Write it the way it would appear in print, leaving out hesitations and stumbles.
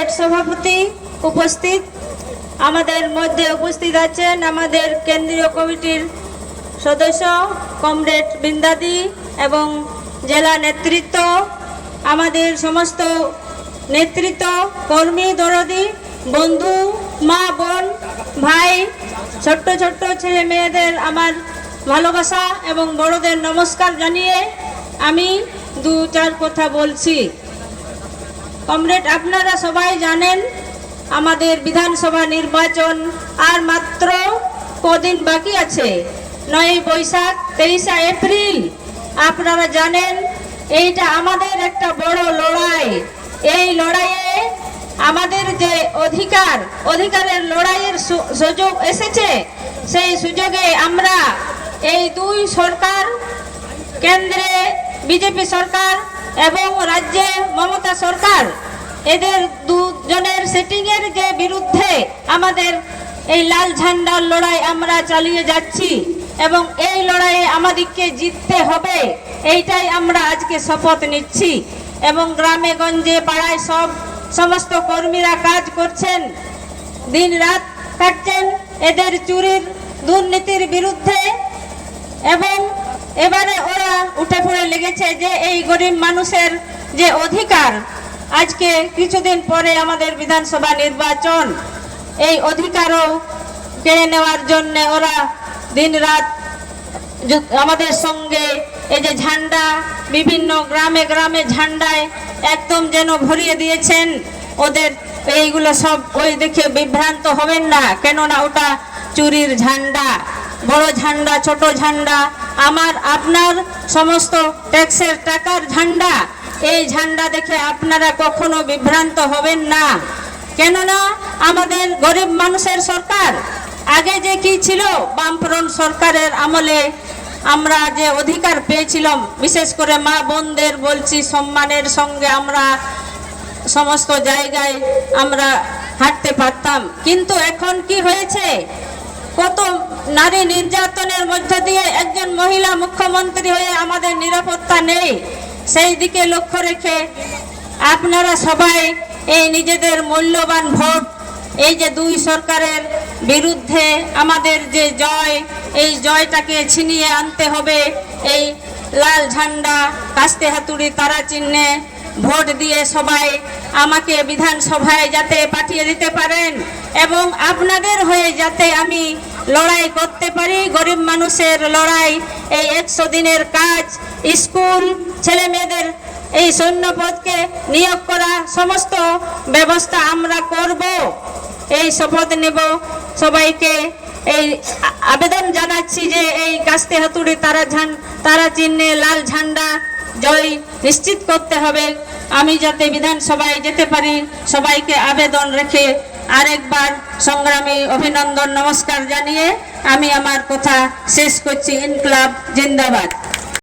Comrade সভাপতি উপস্থিত, আমাদের মধ্যে উপস্থিত আছেন আমাদের কেন্দ্রীয় কমিটির সদস্য কমরেড বৃন্দাদি এবং জেলা নেতৃত্ব, আমাদের সমস্ত নেতৃত্ব, কর্মী, দরদি, বন্ধু, মা, বোন, ভাই, ছোট্ট ছোট্ট ছেলে মেয়েদের আমার ভালোবাসা এবং বড়দের নমস্কার জানিয়ে আমি দু চার কথা বলছি। কমরেড, আপনারা সবাই জানেন আমাদের বিধানসভা নির্বাচন আর মাত্র কদিন বাকি আছে। 9 বৈশাখ, 23 এপ্রিল। আপনারা জানেন এইটা আমাদের একটা বড় লড়াই। এই লড়াইয়ে আমাদের যে অধিকারের লড়াইয়ের সুযোগ এসেছে, সেই সুযোগে আমরা এই দুই সরকার, কেন্দ্রে বিজেপি সরকার এবং রাজ্যে মমতা সরকার, এদের দুজনের সেটিংয়ের যে বিরুদ্ধে আমাদের এই লাল ঝান্ডার লড়াই আমরা চালিয়ে যাচ্ছি এবং এই লড়াইয়ে আমাদেরকে জিততে হবে, এইটাই আমরা আজকে শপথ নিচ্ছি। এবং গ্রামে গঞ্জে পাড়ায় সমস্ত কর্মীরা কাজ করছেন, দিন রাত কাটছেন এদের চুরির দুর্নীতির বিরুদ্ধে। এবং এবারে ওরা উঠে পড়ে লেগেছে যে এই গরিব মানুষের যে অধিকার, আজকে কিছুদিন পরে আমাদের বিধানসভা নির্বাচন, এই অধিকারও কেড়ে নেওয়ার জন্য ওরা দিন রাত আমাদের সঙ্গে এই যে ঝান্ডা, বিভিন্ন গ্রামে গ্রামে ঝান্ডায় একদম যেন ভরিয়ে দিয়েছেন। ওদের এইগুলো সব ওই দেখে বিভ্রান্ত হবেন না, কেননা ওটা চুরির ঝান্ডা। বড় ঝান্ডা, ছোট ঝান্ডা, আমার আপনার সমস্ত ট্যাক্সের টাকার ঝান্ডা। এই ঝান্ডা দেখে আপনারা কখনো বিভ্রান্ত হবেন না, কেননা আমাদের গরিব মানুষের সরকার। আগে যে কি ছিল, বামফ্রন্ট সরকারের আমলে আমরা যে অধিকার পেয়েছিলাম, বিশেষ করে মা বোনদের বলছি, সম্মানের সঙ্গে আমরা সমস্ত জায়গায় আমরা হাঁটতে পারতাম। কিন্তু এখন কি হয়েছে, কত নারী নির্যাতনের মধ্য দিয়ে একজন মহিলা মুখ্যমন্ত্রী হয়ে আমাদের নিরাপত্তা নেই। সেই দিকে লক্ষ্য রেখে আপনারা সবাই এই নিজেদের মূল্যবান ভোট, এই যে দুই সরকারের বিরুদ্ধে আমাদের যে জয়, এই জয়টাকে ছিনিয়ে আনতে হবে। এই লাল ঝান্ডা, কাস্তে হাতুড়ি তারা চিহ্নে ভোট দিয়ে সবাই আমাকে বিধানসভায় যাতে পাঠিয়ে দিতে পারেন এবং আপনাদের হয়ে যাতে আমি লড়াই করতে পারি। গরিব মানুষের লড়াই, এই 100 দিনের কাজ, স্কুল, ছেলে মেয়েদের এই সৈন্যপদকে নিয়োগ করা, সমস্ত ব্যবস্থা আমরা করব, এই শপথ নেব। সবাইকে এই আবেদন জানাচ্ছি যে এই কাস্তে হাতুড়ি তারা চিহ্নে লাল ঝান্ডা জয় নিশ্চিত করতে হবে। আমি যাতে বিধানসভায় যেতে পারি, সবাইকে আবেদন রেখে আরেকবার সংগ্রামী অভিনন্দন, নমস্কার জানিয়ে আমি আমার কথা শেষ করছি। ইনকলাব জিন্দাবাদ।